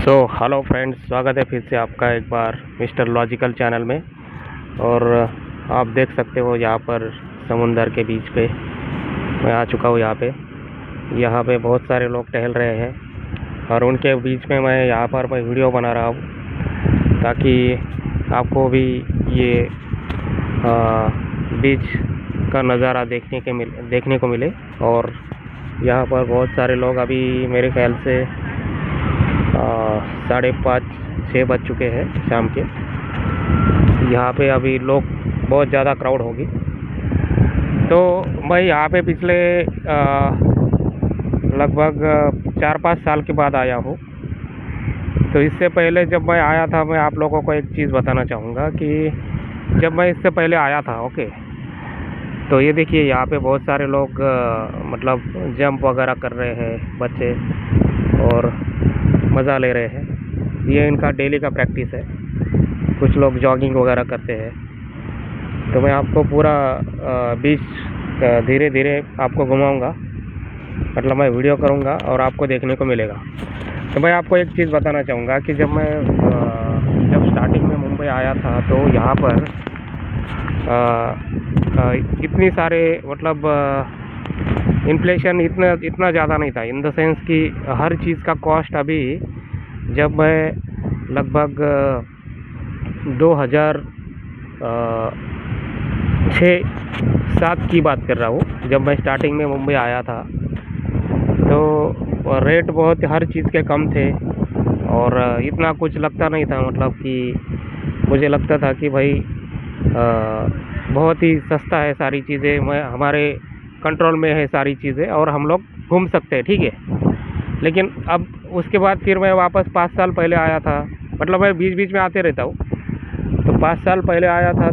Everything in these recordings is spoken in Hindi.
हेलो फ्रेंड्स, स्वागत है फिर से आपका एक बार मिस्टर लॉजिकल चैनल में। और आप देख सकते हो यहाँ पर समुंदर के बीच पे मैं आ चुका हूँ। यहाँ पे बहुत सारे लोग टहल रहे हैं और उनके बीच में मैं यहाँ पर मैं वीडियो बना रहा हूँ ताकि आपको भी ये बीच का नज़ारा देखने को मिले। और यहाँ पर बहुत सारे लोग अभी मेरे ख्याल से 5:30-6 बज चुके हैं शाम के। यहाँ पे अभी लोग बहुत ज़्यादा क्राउड होगी। तो मैं यहाँ पे पिछले लगभग 4-5 साल के बाद आया हूँ। तो इससे पहले जब मैं आया था, मैं आप लोगों को एक चीज़ बताना चाहूँगा कि जब मैं इससे पहले आया था, ओके, तो ये देखिए यहाँ पे बहुत सारे लोग मतलब जंप वगैरह कर रहे हैं बच्चे और मज़ा ले रहे हैं। ये इनका डेली का प्रैक्टिस है। कुछ लोग जॉगिंग वगैरह करते हैं। तो मैं आपको पूरा बीच धीरे धीरे आपको घुमाऊंगा, मतलब मैं वीडियो करूंगा और आपको देखने को मिलेगा। तो मैं आपको एक चीज़ बताना चाहूँगा कि जब स्टार्टिंग में मुंबई आया था तो यहाँ पर इतनी सारे मतलब इन्फ्लेशन इतना ज़्यादा नहीं था, इन द सेंस कि हर चीज़ का कॉस्ट अभी, जब मैं लगभग 2006-7 की बात कर रहा हूँ, जब मैं स्टार्टिंग में मुंबई आया था, तो रेट बहुत हर चीज़ के कम थे और इतना कुछ लगता नहीं था। मतलब कि मुझे लगता था कि भाई बहुत ही सस्ता है सारी चीज़ें, हमारे कंट्रोल में है सारी चीज़ें और हम लोग घूम सकते हैं, ठीक है। लेकिन अब उसके बाद फिर मैं वापस 5 साल पहले आया था। मतलब मैं बीच बीच में आते रहता हूँ। तो 5 साल पहले आया था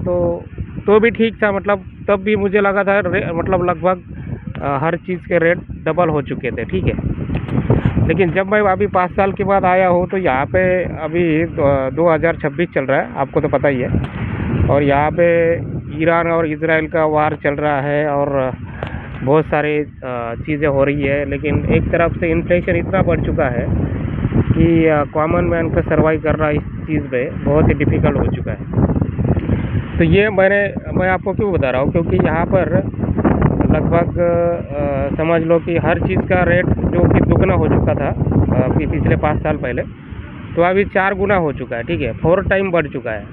तो भी ठीक था। मतलब तब भी मुझे लगा था मतलब लगभग हर चीज़ के रेट डबल हो चुके थे, ठीक है। लेकिन जब मैं अभी 5 साल के बाद आया हूँ तो यहाँ पे अभी 2026 चल रहा है, आपको तो पता ही है। और यहाँ पे ईरान और इजराइल का वार चल रहा है और बहुत सारी चीज़ें हो रही है। लेकिन एक तरफ से इन्फ्लेशन इतना बढ़ चुका है कि कॉमन मैन का सर्वाइव करना इस चीज़ पे बहुत ही डिफ़िकल्ट हो चुका है। तो ये मैं आपको क्यों बता रहा हूँ, क्योंकि यहाँ पर लगभग समझ लो कि हर चीज़ का रेट जो कि दुगना हो चुका था पिछले 5 साल पहले, तो अभी 4 गुना हो चुका है, ठीक है। 4 टाइम बढ़ चुका है।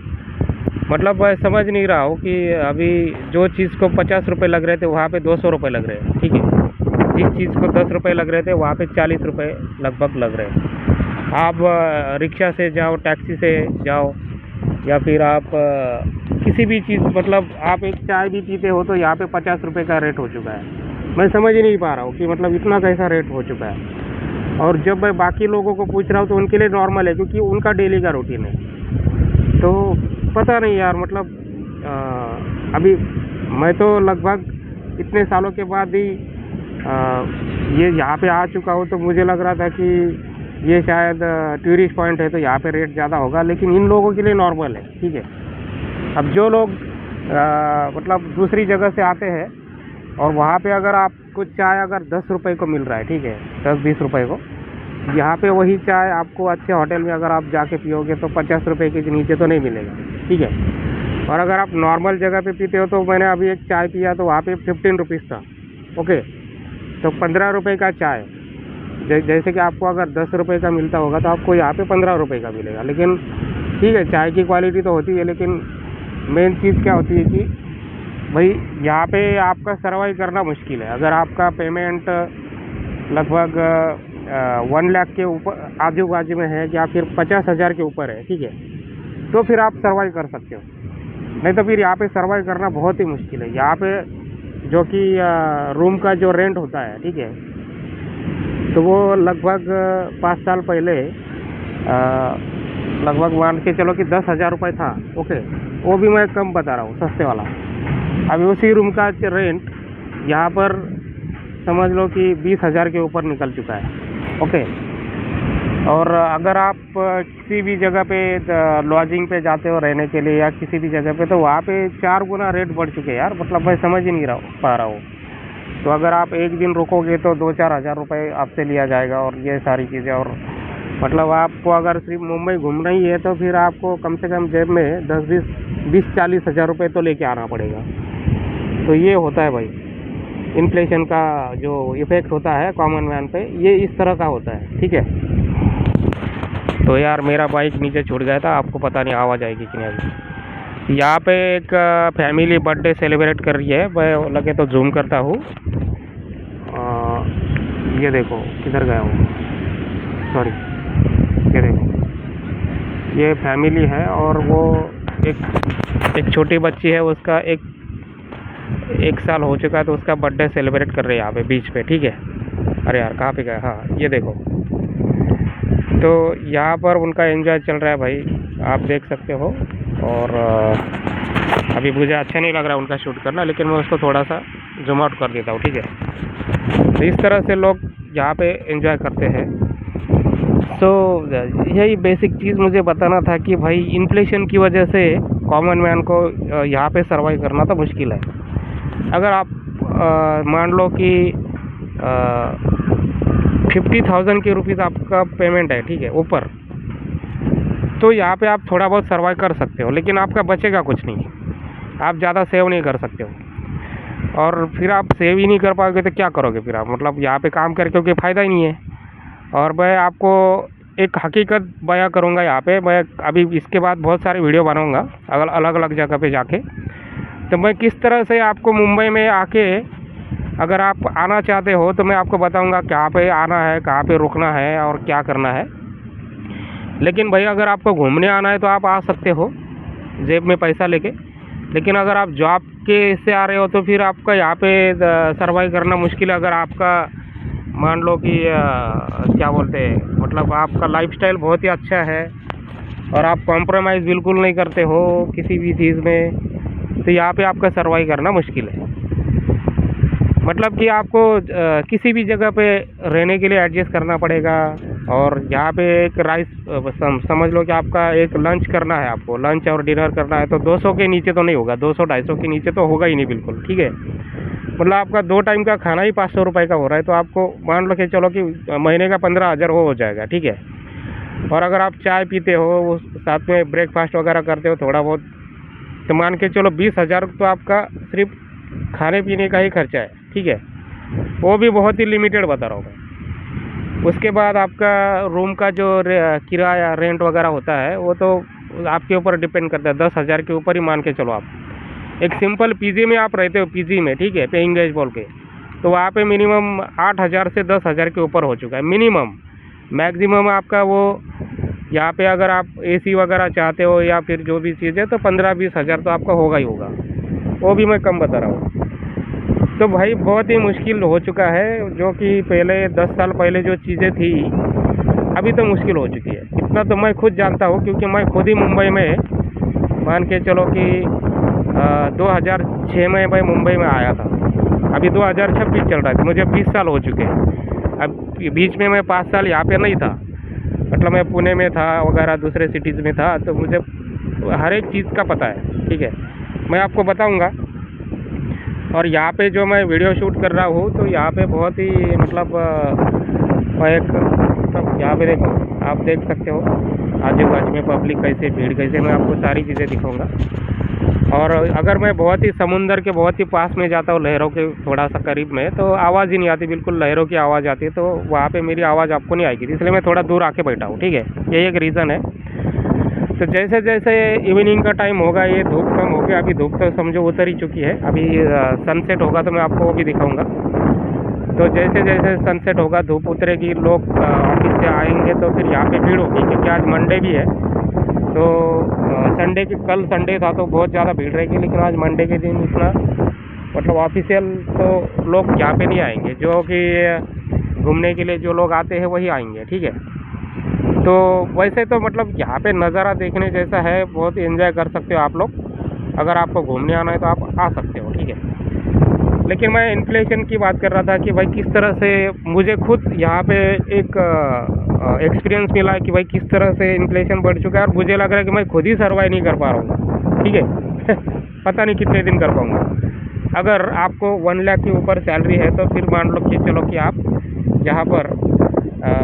मतलब मैं समझ नहीं रहा हूँ कि अभी जो चीज़ को 50 रुपये लग रहे थे वहाँ पे 200 रुपये लग रहे हैं, ठीक है। जिस चीज़ को 10 रुपये लग रहे थे वहाँ पे 40 रुपये लगभग लग रहे हैं। आप रिक्शा से जाओ, टैक्सी से जाओ, या फिर आप किसी भी चीज़, मतलब आप एक चाय भी पीते हो तो यहाँ पे 50 रुपये का रेट हो चुका है। मैं समझ ही नहीं पा रहा हूँ कि मतलब इतना कैसा रेट हो चुका है। और जब मैं बाकी लोगों को पूछ रहा हूँ तो उनके लिए नॉर्मल है, क्योंकि उनका डेली का रूटीन है। तो पता नहीं यार, मतलब अभी मैं तो लगभग इतने सालों के बाद ही ये यहाँ पे आ चुका हूँ, तो मुझे लग रहा था कि ये शायद टूरिस्ट पॉइंट है तो यहाँ पे रेट ज़्यादा होगा, लेकिन इन लोगों के लिए नॉर्मल है, ठीक है। अब जो लोग मतलब दूसरी जगह से आते हैं और वहाँ पे अगर आप कुछ चाय अगर 10 रुपये को मिल रहा है, ठीक है, 10-20 रुपये को, यहाँ पे वही चाय आपको अच्छे होटल में अगर आप जाके पियोगे तो 50 रुपये के नीचे तो नहीं मिलेगा, ठीक है। और अगर आप नॉर्मल जगह पे पीते हो, तो मैंने अभी एक चाय पिया तो वहाँ पे 15 रुपीज़ था, ओके। तो 15 रुपये का चाय, जैसे कि आपको अगर 10 रुपये का मिलता होगा तो आपको यहाँ पे 15 रुपये का मिलेगा। लेकिन ठीक है, चाय की क्वालिटी तो होती है, लेकिन मेन चीज़ क्या होती है कि भाई यहाँ पे आपका सर्वाइव करना मुश्किल है। अगर आपका पेमेंट लगभग 1 लाख के ऊपर आजू बाजू में है या फिर 50,000 के ऊपर है, ठीक है, तो फिर आप सर्वाइव कर सकते हो। नहीं तो फिर यहाँ पे सर्वाइव करना बहुत ही मुश्किल है। यहाँ पे जो कि रूम का जो रेंट होता है, ठीक है, तो वो लगभग 5 साल पहले लगभग मान के चलो कि 10,000 रुपये था, ओके। वो भी मैं कम बता रहा हूँ, सस्ते वाला। अभी उसी रूम का रेंट यहाँ पर समझ लो कि 20,000 के ऊपर निकल चुका है, ओके। और अगर आप किसी भी जगह पे लॉजिंग पे जाते हो रहने के लिए या किसी भी जगह पे, तो वहाँ पे 4 गुना रेट बढ़ चुके हैं यार। मतलब मैं समझ ही नहीं पा रहा हूँ। तो अगर आप एक दिन रुकोगे तो 2-4 हज़ार रुपये आपसे लिया जाएगा और ये सारी चीज़ें, और मतलब आपको अगर सिर्फ मुंबई घूमना ही है तो फिर आपको कम से कम जेब में 10-20 40 हज़ार रुपये तो लेके आना पड़ेगा। तो ये होता है भाई, इन्फ्लेशन का जो इफ़ेक्ट होता है कॉमन मैन पे, ये इस तरह का होता है, ठीक है। तो यार मेरा बाइक नीचे छूट गया था, आपको पता नहीं आवाज़ आएगी कि नहीं। यहाँ पे एक फैमिली बर्थडे सेलिब्रेट कर रही है, मैं लगे तो जूम करता हूँ। ये देखो किधर गया वो, सॉरी, ये देखो, ये फैमिली है और वो एक छोटी बच्ची है, उसका एक साल हो चुका है, तो उसका बर्थडे सेलिब्रेट कर रहे हैं यहाँ पे बीच पे, ठीक है। अरे यार कहाँ पे गया, हाँ ये देखो। तो यहाँ पर उनका एंजॉय चल रहा है भाई, आप देख सकते हो। और अभी मुझे अच्छा नहीं लग रहा उनका शूट करना, लेकिन मैं उसको थोड़ा सा जूम आउट कर देता हूँ, ठीक है। तो इस तरह से लोग यहाँ पे एंजॉय करते हैं। तो यही बेसिक चीज़ मुझे बताना था कि भाई इन्फ्लेशन की वजह से कॉमन मैन को यहाँ पे सर्वाइव करना तो मुश्किल है। अगर आप मान लो कि 50,000 के रुपीज़ आपका पेमेंट है, ठीक है, ऊपर, तो यहाँ पे आप थोड़ा बहुत सर्वाइव कर सकते हो, लेकिन आपका बचेगा कुछ नहीं, आप ज़्यादा सेव नहीं कर सकते हो। और फिर आप सेव ही नहीं कर पाओगे तो क्या करोगे फिर आप, मतलब यहाँ पे काम करके कोई फ़ायदा ही नहीं है। और मैं आपको एक हकीकत बयां करूँगा यहाँ पे, मैं अभी इसके बाद बहुत सारे वीडियो बनाऊँगा अलग अलग जगह पे जाके। तो मैं किस तरह से आपको मुंबई में आके, अगर आप आना चाहते हो तो मैं आपको बताऊँगा कहाँ पे आना है, कहाँ पे रुकना है और क्या करना है। लेकिन भाई अगर आपको घूमने आना है तो आप आ सकते हो जेब में पैसा लेके, लेकिन अगर आप जॉब के से आ रहे हो तो फिर आपका यहाँ पे सर्वाइव करना मुश्किल है। अगर आपका मान लो कि क्या बोलते हैं, मतलब आपका लाइफस्टाइल बहुत ही अच्छा है और आप कॉम्प्रोमाइज़ बिल्कुल नहीं करते हो किसी भी चीज़ में, तो यहाँ पे आपका सर्वाइव करना मुश्किल है। मतलब कि आपको किसी भी जगह पे रहने के लिए एडजस्ट करना पड़ेगा। और यहाँ पे एक राइस समझ लो कि आपका एक लंच करना है, आपको लंच और डिनर करना है, तो 200 के नीचे तो नहीं होगा, 200-250 के नीचे तो होगा ही नहीं बिल्कुल, ठीक है। मतलब आपका 2 टाइम का खाना ही 500 रुपये का हो रहा है, तो आपको मान लो कि चलो कि महीने का 15,000 हो जाएगा, ठीक है। और अगर आप चाय पीते हो, साथ में ब्रेकफास्ट वगैरह करते हो थोड़ा बहुत, तो मान के चलो 20,000 तो आपका सिर्फ खाने पीने का ही खर्चा है, ठीक है। वो भी बहुत ही लिमिटेड बता रहा हूँ मैं। उसके बाद आपका रूम का जो किराया रेंट वगैरह होता है, वो तो आपके ऊपर डिपेंड करता है, 10,000 के ऊपर ही मान के चलो आप। एक सिंपल पीजी में आप रहते हो, पीजी में, ठीक है, पेइंग गेस्ट बोल के, तो वहाँ पे मिनिमम 8,000 से 10,000 के ऊपर हो चुका है मिनिमम। मैक्सिमम आपका वो यहाँ पे अगर आप एसी वगैरह चाहते हो या फिर जो भी चीज़ है, तो 15-20 हज़ार तो आपका होगा ही होगा, वो भी मैं कम बता रहा हूँ। तो भाई बहुत ही मुश्किल हो चुका है, जो कि पहले 10 साल पहले जो चीज़ें थी अभी तो मुश्किल हो चुकी है। इतना तो मैं खुद जानता हूँ, क्योंकि मैं खुद ही मुंबई में, मान के चलो कि 2006 में मैं मुंबई में आया था। अभी 2026 चल रहा है, मुझे 20 साल हो चुके हैं। अब बीच में मैं 5 साल यहाँ पे नहीं था, मतलब मैं पुणे में था वगैरह, दूसरे सिटीज़ में था, तो मुझे हर एक चीज़ का पता है, ठीक है, मैं आपको बताऊँगा। और यहाँ पे जो मैं वीडियो शूट कर रहा हूँ, तो यहाँ पे बहुत ही मतलब एक, मतलब यहाँ पे देखो, आप देख सकते हो आजू बाजू में पब्लिक कैसे, भीड़ कैसे, मैं आपको सारी चीज़ें दिखाऊंगा। और अगर मैं बहुत ही समुंदर के बहुत ही पास में जाता हूँ, लहरों के थोड़ा सा करीब में, तो आवाज़ ही नहीं आती, बिल्कुल लहरों की आवाज़ आती है, तो वहाँ पे मेरी आवाज़ आपको नहीं आएगी, इसलिए मैं थोड़ा दूर आके बैठा हूँ, ठीक है, यही एक रीज़न है। तो जैसे जैसे इवनिंग का टाइम होगा, ये धूप कम हो गया, अभी धूप तो समझो उतर ही चुकी है, अभी सनसेट होगा तो मैं आपको वो भी दिखाऊंगा। तो जैसे जैसे सनसेट होगा, धूप उतरेगी, लोग ऑफिस से आएंगे, तो फिर यहाँ पे भीड़ होगी, क्योंकि आज मंडे भी है। तो संडे की, कल संडे था तो बहुत ज़्यादा भीड़ रहेगी, लेकिन आज मंडे के दिन इतना मतलब ऑफिशियल तो लोग यहाँ पे नहीं आएंगे, जो कि घूमने के लिए जो लोग आते हैं वही आएंगे, ठीक है। तो वैसे तो मतलब यहाँ पे नज़ारा देखने जैसा है, बहुत एंजॉय कर सकते हो आप लोग। अगर आपको घूमने आना है तो आप आ सकते हो, ठीक है। लेकिन मैं इन्फ्लेशन की बात कर रहा था कि भाई किस तरह से मुझे खुद यहाँ पे एक एक्सपीरियंस मिला है कि भाई किस तरह से इन्फ्लेशन बढ़ चुका है, और मुझे लग रहा है कि मैं खुद ही सर्वाइव नहीं कर पा रहा हूँ, ठीक है। पता नहीं कितने दिन कर पाऊँगा। अगर आपको 1 लाख के ऊपर सैलरी है तो फिर मान लो कि चलो कि आप यहाँ पर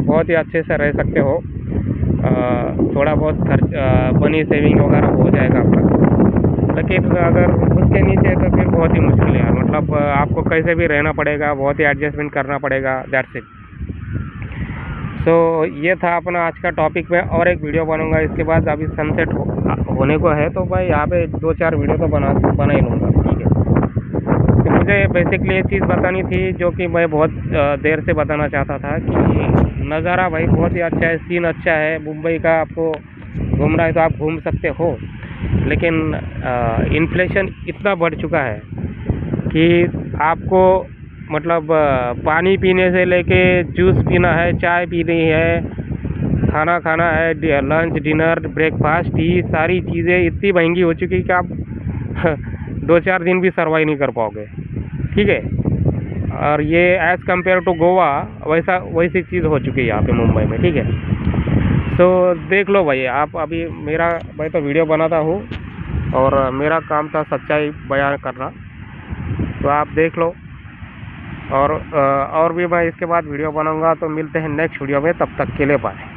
बहुत ही अच्छे से रह सकते हो। थोड़ा बहुत खर्च मनी सेविंग वगैरह हो जाएगा आपका। लेकिन अगर उसके नीचे तो फिर बहुत ही मुश्किल है यार, मतलब आपको कैसे भी रहना पड़ेगा, बहुत ही एडजस्टमेंट करना पड़ेगा, दैट्स इट। सो ये था अपना आज का टॉपिक। में और एक वीडियो बनूंगा इसके बाद, अभी सनसेट होने को है, तो भाई यहाँ पे 2-4 वीडियो तो बना ही लूँगा, ठीक है। तो मुझे बेसिकली एक चीज़ बतानी थी जो कि मैं बहुत देर से बताना चाहता था कि नज़ारा भाई बहुत ही अच्छा है, सीन अच्छा है मुंबई का। आपको घूमना है तो आप घूम सकते हो, लेकिन इन्फ्लेशन इतना बढ़ चुका है कि आपको मतलब पानी पीने से लेके जूस पीना है, चाय पीनी है, खाना खाना है, लंच डिनर ब्रेकफास्ट टी, सारी चीज़ें इतनी महंगी हो चुकी कि आप 2-4 दिन भी सर्वाइव नहीं कर पाओगे, ठीक है। और ये एज़ कम्पेयर टू गोवा वैसी चीज़ हो चुकी है यहाँ पे मुंबई में, ठीक है। सो देख लो भाई आप, अभी मैं तो वीडियो बनाता हूँ और मेरा काम था सच्चाई बयान करना, तो आप देख लो। और भी मैं इसके बाद वीडियो बनाऊंगा, तो मिलते हैं नेक्स्ट वीडियो में, तब तक के लिए बाय।